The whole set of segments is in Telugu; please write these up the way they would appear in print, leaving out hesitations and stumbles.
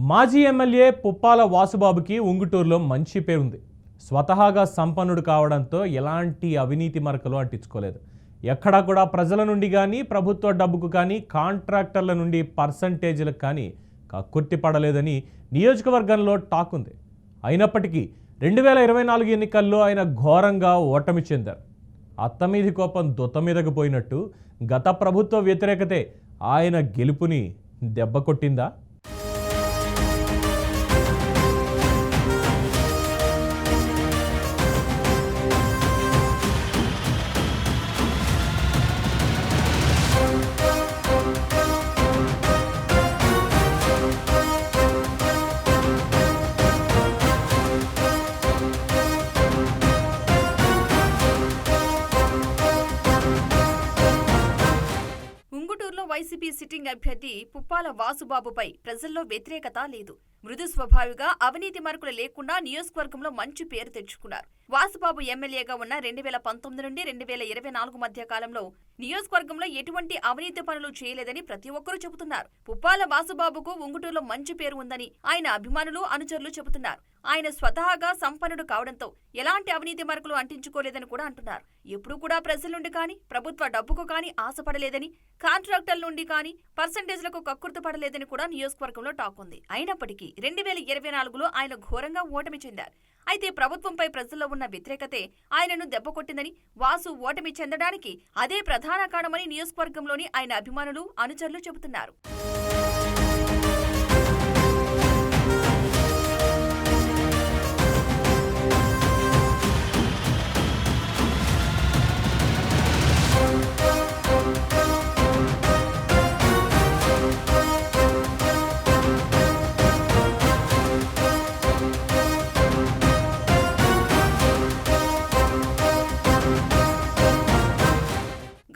మాజీ ఎమ్మెల్యే పుప్పాల వాసుబాబుకి ఉంగుటూరులో మంచి పేరుంది. స్వతహాగా సంపన్నుడు కావడంతో ఎలాంటి అవినీతి మరకలు అంటించుకోలేదు. ఎక్కడా కూడా ప్రజల నుండి కానీ ప్రభుత్వ డబ్బుకు కానీ కాంట్రాక్టర్ల నుండి పర్సంటేజీలకు కానీ కక్కుర్తి పడలేదని నియోజకవర్గంలో టాక్ ఉంది. అయినప్పటికీ 2024 ఎన్నికల్లో ఆయన ఘోరంగా ఓటమి చెందారు. అత్తమీది కోపం దొత్త మీదకు పోయినట్టు గత ప్రభుత్వ వ్యతిరేకతే ఆయన గెలుపుని దెబ్బ కొట్టిందా? ఉంగుటూరులో వైసీపీ సిట్టింగ్ అభ్యర్థి పుప్పాల వాసుబాబుపై ప్రజల్లో వ్యతిరేకత లేదు. మృదు స్వభావిగా అవినీతి మరకులు లేకుండా నియోజకవర్గంలో మంచి పేరు తెచ్చుకున్నారు. వాసుబాబు ఎమ్మెల్యేగా ఉన్న 2019 నుండి 2024 మధ్య కాలంలో నియోజకవర్గంలో ఎటువంటి అవినీతి పనులు చేయలేదని ప్రతి ఒక్కరూ చెబుతున్నారు. పుప్పాల వాసుబాబుకు ఉంగుటూరులో మంచి పేరు ఉందని ఆయన అభిమానులు, అనుచరులు చెబుతున్నారు. ఆయన స్వతహాగా సంపన్నుడు కావడంతో ఎలాంటి అవినీతి మరకలు అంటించుకోలేదని కూడా అంటున్నారు. ఎప్పుడూ కూడా ప్రజల నుండి కానీ ప్రభుత్వ డబ్బుకు కానీ ఆశపడలేదని, కాంట్రాక్టర్ల నుండి కానీ పర్సంటేజ్లకు కక్కుర్తి పడలేదని కూడా నియోజకవర్గంలో టాక్ ఉంది. అయినప్పటికీ 2024లో ఆయన ఘోరంగా ఓటమి చెందారు. అయితే ప్రభుత్వంపై ప్రజల్లో ఉన్న వ్యతిరేకతే ఆయనను దెబ్బకొట్టిందని, వాసు ఓటమి చెందడానికి అదే ప్రధాన కారణమని నియోజకవర్గంలోని ఆయన అభిమానులు, అనుచరులు చెబుతున్నారు.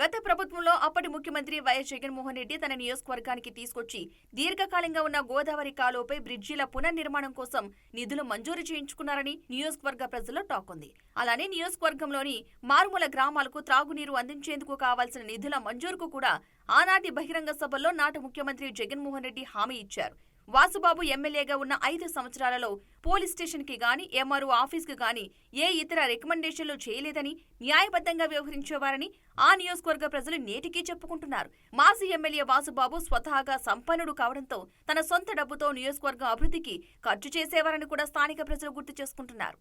గత ప్రభుత్వంలో అప్పటి ముఖ్యమంత్రి వైఎస్ జగన్మోహన్ రెడ్డి తన నియోజకవర్గానికి తీసుకొచ్చి దీర్ఘకాలంగా ఉన్న గోదావరి కాలువపై బ్రిడ్జిల పునర్నిర్మాణం కోసం నిధులు మంజూరు చేయించుకున్నారని నియోజకవర్గ ప్రజల్లో టాక్ ఉంది. అలానే నియోజకవర్గంలోని మారుమూల గ్రామాలకు త్రాగునీరు అందించేందుకు కావాల్సిన నిధుల మంజూరుకు కూడా ఆనాటి బహిరంగ సభల్లో నాటి ముఖ్యమంత్రి జగన్మోహన్ రెడ్డి హామీ ఇచ్చారు. వాసుబాబు ఎమ్మెల్యేగా ఉన్న 5 సంవత్సరాలలో పోలీస్ స్టేషన్ కి గాని, ఎంఆర్ఓ ఆఫీస్ కి గాని ఏ ఇతర రికమెండేషన్లు చేయలేదని, న్యాయబద్ధంగా వ్యవహరించేవారని ఆ నియోజకవర్గ ప్రజలు నేటికీ చెప్పుకుంటున్నారు. మాజీ ఎమ్మెల్యే వాసుబాబు స్వతహాగా సంపన్నుడు కావడంతో తన సొంత డబ్బుతో నియోజకవర్గం అభివృద్ధికి ఖర్చు చేసేవారని కూడా స్థానిక ప్రజలు గుర్తు చేసుకుంటున్నారు.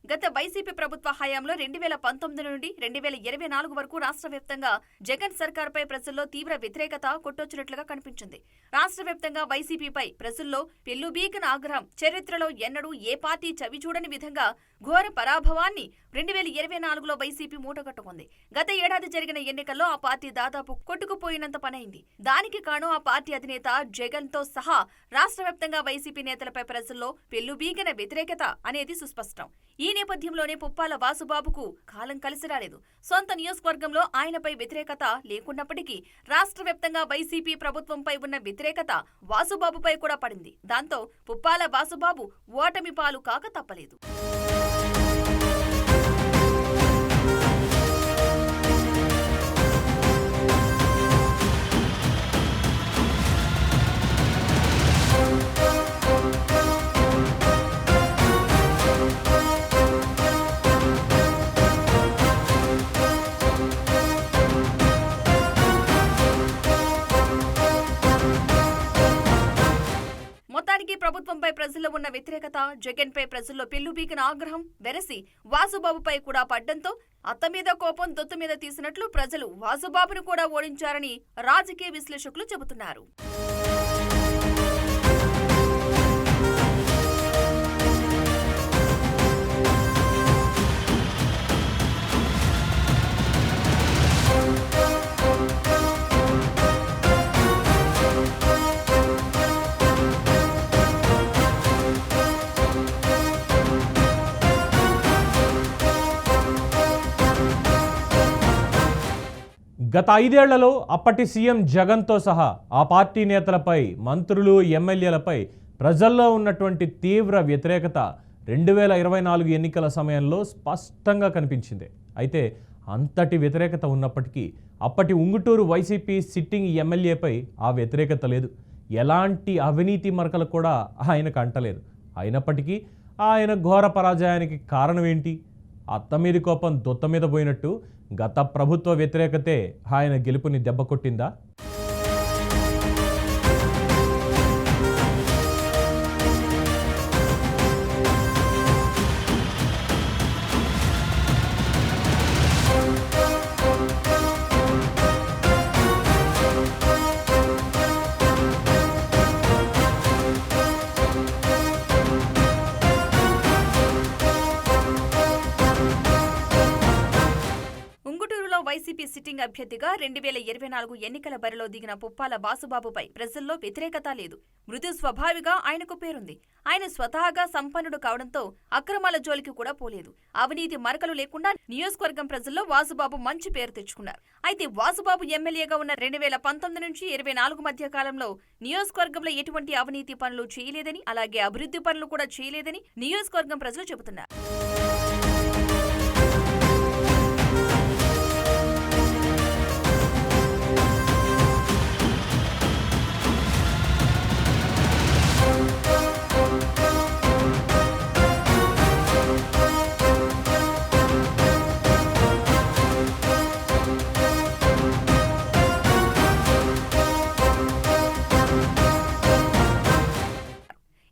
గత వైసీపీ ప్రభుత్వ హయాంలో 2019 నుండి 2024 వరకు రాష్ట్ర వ్యాప్తంగా జగన్ సర్కార్పై ప్రజల్లో తీవ్ర వ్యతిరేకత కొట్టొచ్చినట్లుగా కనిపించింది. రాష్ట్ర వ్యాప్తంగా వైసీపీపై ప్రజల్లో పెల్లుబీకన ఆగ్రహం చరిత్రలో ఎన్నడూ ఏ పార్టీ చవిచూడని విధంగా ఘోర పరాభవాన్ని 2024లో వైసీపీ మూటగట్టుకుంది. గత ఏడాది జరిగిన ఎన్నికల్లో ఆ పార్టీ దాదాపు కొట్టుకుపోయినంత పనైంది. దానికి కాను ఆ పార్టీ అధినేత జగన్ తో సహా రాష్ట్ర వ్యాప్తంగా వైసీపీ నేతలపై ప్రజల్లో పెల్లుబీకన వ్యతిరేకత అనేది సుస్పష్టం. ఈ నేపథ్యంలోనే పుప్పాల వాసుబాబుకు కాలం కలిసి రాలేదు. సొంత నియోజకవర్గంలో ఆయనపై వ్యతిరేకత లేకున్నప్పటికీ రాష్ట్ర వ్యాప్తంగా వైసీపీ ప్రభుత్వంపై ఉన్న వ్యతిరేకత వాసుబాబుపై కూడా పడింది. దాంతో పుప్పాల వాసుబాబు ఓటమి పాలు కాక తప్పలేదు. మొత్తానికి ప్రభుత్వంపై ప్రజల్లో ఉన్న వ్యతిరేకత, జగన్ పై ప్రజల్లో పెల్లుబీకిన ఆగ్రహం వెరసి వాసుబాబుపై కూడా పడ్డంతో అత్త మీద కోపం దొత్తు మీద తీసినట్లు ప్రజలు వాసుబాబును కూడా ఓడించారని రాజకీయ విశ్లేషకులు చెబుతున్నారు. గత 5 ఏళ్లలో అప్పటి సీఎం జగన్తో సహా ఆ పార్టీ నేతలపై, మంత్రులు, ఎమ్మెల్యేలపై ప్రజల్లో ఉన్నటువంటి తీవ్ర వ్యతిరేకత 2024 ఎన్నికల సమయంలో స్పష్టంగా కనిపించింది. అయితే అంతటి వ్యతిరేకత ఉన్నప్పటికీ అప్పటి ఉంగుటూరు వైసీపీ సిట్టింగ్ ఎమ్మెల్యేపై ఆ వ్యతిరేకత లేదు. ఎలాంటి అవినీతి మరకలు కూడా ఆయనకు అంటలేదు. అయినప్పటికీ ఆయన ఘోర పరాజయానికి కారణం ఏంటి? అత్త మీద కోపం దొత్త మీద పోయినట్టు గత ప్రభుత్వ వ్యతిరేకతే ఆయన గెలుపుని దెబ్బకొట్టిందా? వైసీపీ సిట్టింగ్ అభ్యర్థిగా 2024 ఎన్నికల బరిలో దిగిన పుప్పాల వాసుబాబుపై ప్రజల్లో వ్యతిరేకత లేదు. మృదు స్వభావిగా ఆయనకు పేరుంది. ఆయన స్వతహాగా సంపన్నుడు కావడంతో అక్రమాల జోలికి కూడా పోలేదు. అవినీతి మరకలు లేకుండా నియోజకవర్గం ప్రజల్లో వాసుబాబు మంచి పేరు తెచ్చుకున్నారు. అయితే వాసుబాబు ఎమ్మెల్యేగా ఉన్న 2019 నుంచి 24 మధ్య కాలంలో నియోజకవర్గంలో ఎటువంటి అవినీతి పనులు చేయలేదని, అలాగే అభివృద్ధి పనులు కూడా చేయలేదని నియోజకవర్గం ప్రజలు చెబుతున్నారు.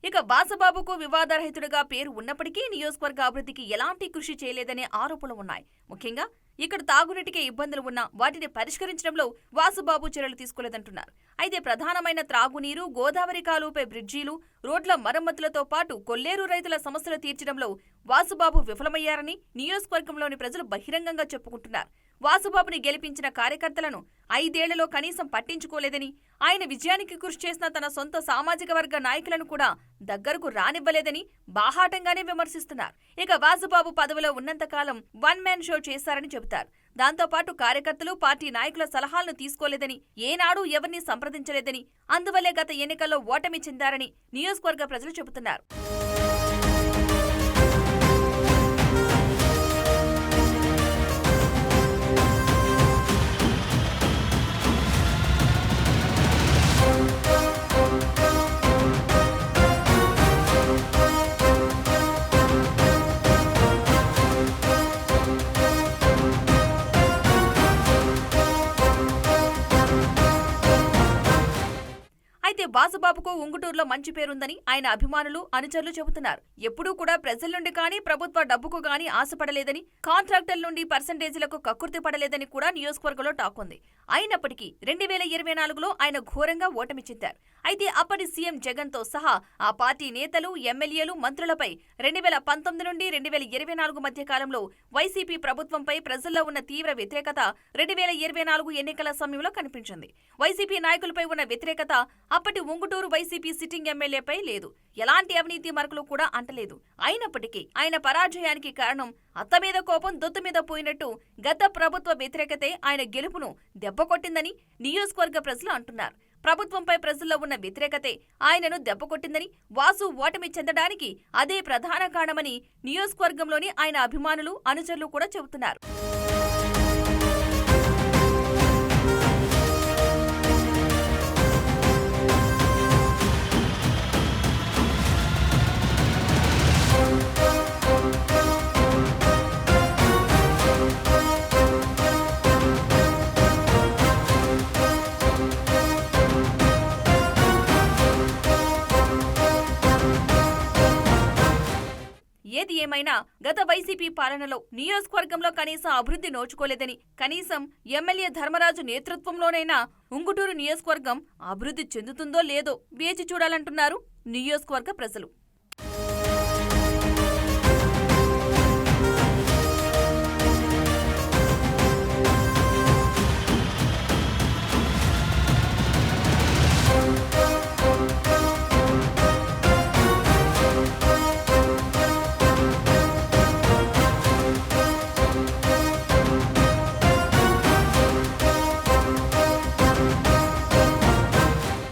ఇక వాసుబాబుకు వివాదరహితుడిగా పేరు ఉన్నప్పటికీ నియోజకవర్గ అభివృద్ధికి ఎలాంటి కృషి చేయలేదనే ఆరోపణలు ఉన్నాయి. ముఖ్యంగా ఇక్కడ తాగునీటికి ఇబ్బందులు ఉన్నా వాటిని పరిష్కరించడంలో వాసుబాబు చర్యలు తీసుకోలేదంటున్నారు. అయితే ప్రధానమైన త్రాగునీరు, గోదావరి కాలువపై బ్రిడ్జీలు, రోడ్ల మరమ్మతులతో పాటు కొల్లేరు రైతుల సమస్యలు తీర్చడంలో వాసుబాబు విఫలమయ్యారని నియోజకవర్గంలోని ప్రజలు బహిరంగంగా చెప్పుకుంటున్నారు. వాసుబాబుని గెలిపించిన కార్యకర్తలను 5 ఏళ్లలో కనీసం పట్టించుకోలేదని, ఆయన విజయానికి కృషి చేసిన తన సొంత సామాజిక వర్గ నాయకులను కూడా దగ్గరకు రానివ్వలేదని బాహాటంగానే విమర్శిస్తున్నారు. ఇక వాసుబాబు పదవిలో ఉన్నంతకాలం వన్ మ్యాన్ షో చేశారని చెబుతారు. దాంతోపాటు కార్యకర్తలు, పార్టీ నాయకుల సలహాలను తీసుకోలేదని, ఏనాడు ఎవరిని సంప్రదించలేదని, అందువల్లే గత ఎన్నికల్లో ఓటమి చెందారని నియోజకవర్గ ప్రజలు చెబుతున్నారు. అయితే వాసుబాబుకు ఉంగుటూరులో మంచి పేరుందని ఆయన అభిమానులు, అనుచరులు చెబుతున్నారు. ఎప్పుడూ కూడా ప్రజల నుండి కానీ, ప్రభుత్వ డబ్బుకు కానీ ఆశపడలేదని, కాంట్రాక్టర్ల నుండి పర్సంటేజీలకు కక్కుర్తి పడలేదని కూడా నియోజకవర్గంలో టాక్ ఉంది. అయినప్పటికీ 2024లో ఆయన ఘోరంగా ఓటమి చెందారు. అయితే అప్పటి సీఎం జగన్తో సహా ఆ పార్టీ నేతలు, ఎమ్మెల్యేలు, మంత్రులపై 2019 నుండి 2024 మధ్య కాలంలో వైసీపీ ప్రభుత్వంపై ప్రజల్లో ఉన్న తీవ్ర వ్యతిరేకత 2024 ఎన్నికల సమయంలో కనిపించింది. వైసీపీ నాయకులపై ఉన్న వ్యతిరేకత అప్పటి ఉంగుటూరు వైసీపీ సిట్టింగ్ ఎమ్మెల్యేపై లేదు. ఎలాంటి అవినీతి మరకలు కూడా అంటలేదు. అయినప్పటికీ ఆయన పరాజయానికి కారణం అత్త మీద కోపం దొత్తు మీద పోయినట్టు గత ప్రభుత్వ వ్యతిరేకతే ఆయన గెలుపును దెబ్బకొట్టిందని నియోజకవర్గ ప్రజలు అంటున్నారు. ప్రభుత్వంపై ప్రజల్లో ఉన్న వ్యతిరేకతే ఆయనను దెబ్బకొట్టిందని, వాసు ఓటమి చెందడానికి అదే ప్రధాన కారణమని నియోజకవర్గంలోని ఆయన అభిమానులు, అనుచరులు కూడా చెబుతున్నారు. ఏది ఏమైనా గత వైసీపీ పాలనలో నియోజకవర్గంలో కనీసం అభివృద్ధి నోచుకోలేదని, కనీసం ఎమ్మెల్యే ధర్మరాజు నేతృత్వంలోనైనా ఉంగుటూరు నియోజకవర్గం అభివృద్ధి చెందుతుందో లేదో వేచి చూడాలంటున్నారు నియోజకవర్గ ప్రజలు.